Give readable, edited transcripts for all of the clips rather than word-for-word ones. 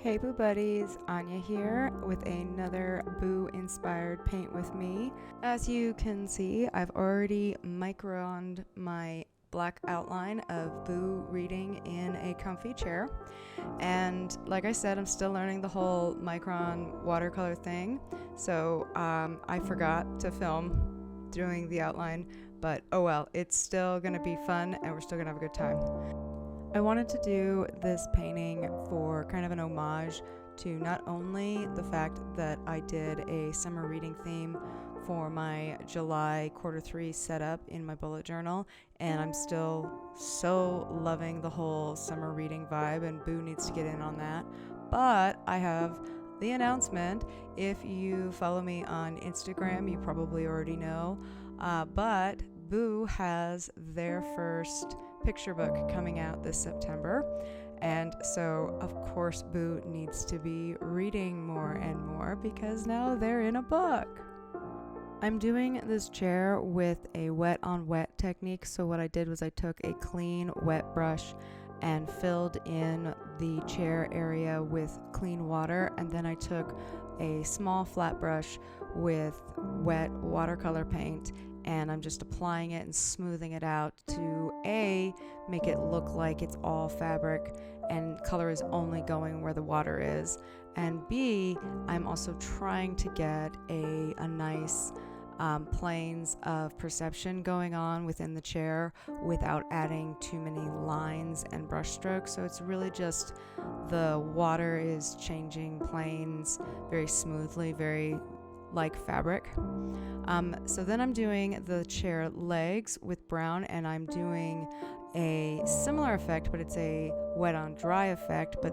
Hey Boo Buddies, Anya here with another Boo inspired paint with me. As you can see, I've already microned my black outline of Boo reading in a comfy chair. And like I said, I'm still learning the whole micron watercolor thing. So I forgot to film doing the outline, but oh well, it's still gonna be fun and we're still gonna have a good time. I wanted to do this painting for kind of an homage to not only the fact that I did a summer reading theme for my July Q3 setup in my bullet journal, and I'm still so loving the whole summer reading vibe, and Boo needs to get in on that. But I have the announcement. If you follow me on Instagram, you probably already know, but Boo has their first picture book coming out this September, and so of course Boo needs to be reading more and more because now they're in a book. I'm doing this chair with a wet on wet technique, so what I did was I took a clean wet brush and filled in the chair area with clean water, and then I took a small flat brush with wet watercolor paint and I'm just applying it and smoothing it out to make it look like it's all fabric and color is only going where the water is, and B, I'm also trying to get a nice planes of perception going on within the chair without adding too many lines and brush strokes. So it's really just the water is changing planes very smoothly, very like fabric. So then I'm doing the chair legs with brown, and I'm doing a similar effect, but it's a wet on dry effect, but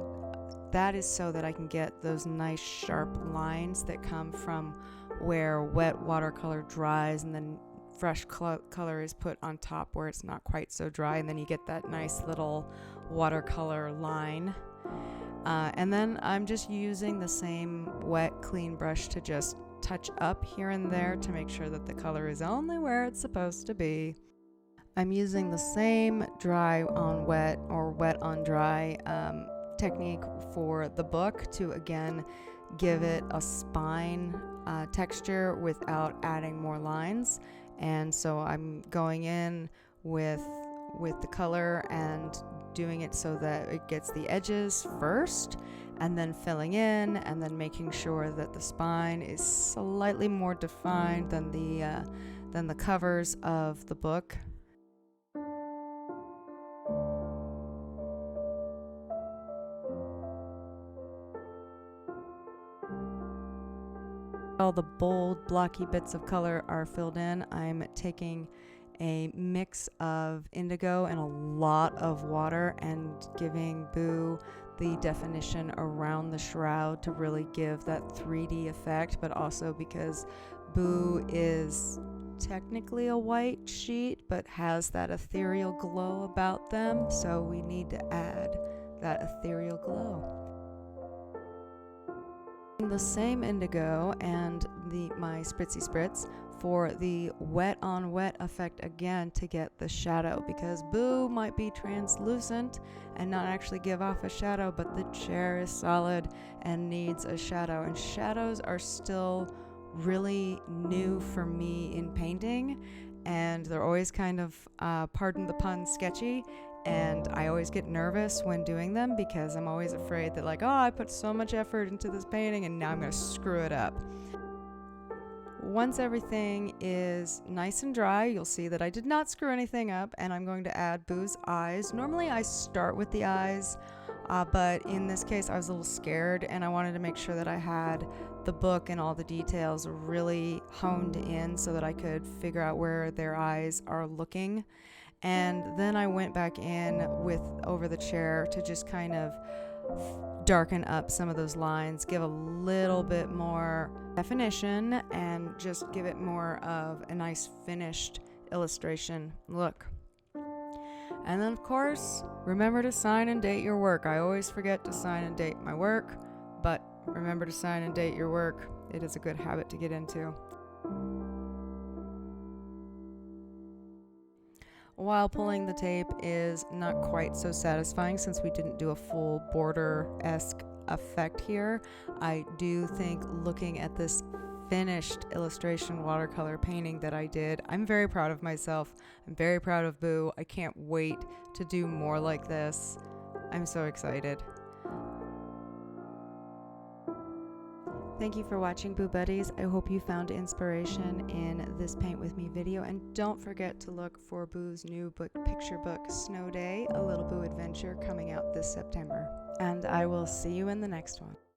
that is so that I can get those nice sharp lines that come from where wet watercolor dries and then fresh color is put on top where it's not quite so dry, and then you get that nice little watercolor line. And then I'm just using the same wet clean brush to just touch up here and there to make sure that the color is only where it's supposed to be. I'm using the same dry on wet or wet on dry technique for the book to again give it a spine texture without adding more lines. And so I'm going in with the color and doing it so that it gets the edges first, and then filling in and then making sure that the spine is slightly more defined than the covers of the book. All the bold blocky bits of color are filled in. I'm taking a mix of indigo and a lot of water and giving Boo the definition around the shroud to really give that 3D effect, but also because Boo is technically a white sheet but has that ethereal glow about them, so we need to add that ethereal glow. The same indigo and my spritzy spritz for the wet on wet effect again to get the shadow, because Boo might be translucent and not actually give off a shadow, but the chair is solid and needs a shadow, and shadows are still really new for me in painting, and they're always kind of pardon the pun, sketchy, and I always get nervous when doing them because I'm always afraid that like, oh, I put so much effort into this painting and now I'm gonna screw it up. Once everything is nice and dry, you'll see that I did not screw anything up, and I'm going to add Boo's eyes. Normally I start with the eyes, but in this case I was a little scared and I wanted to make sure that I had the book and all the details really honed in so that I could figure out where their eyes are looking. And then I went back in with over the chair to just kind of darken up some of those lines, give a little bit more definition, and just give it more of a nice finished illustration look. And then of course, remember to sign and date your work. I always forget to sign and date my work, but remember to sign and date your work. It is a good habit to get into. While pulling the tape is not quite so satisfying since we didn't do a full border-esque effect here. I do think looking at this finished illustration watercolor painting that I did, I'm very proud of myself. I'm very proud of Boo. I can't wait to do more like this. I'm so excited. Thank you for watching, Boo Buddies. I hope you found inspiration in this Paint With Me video, and don't forget to look for Boo's new picture book, Snow Day, A Little Boo Adventure, coming out this September. And I will see you in the next one.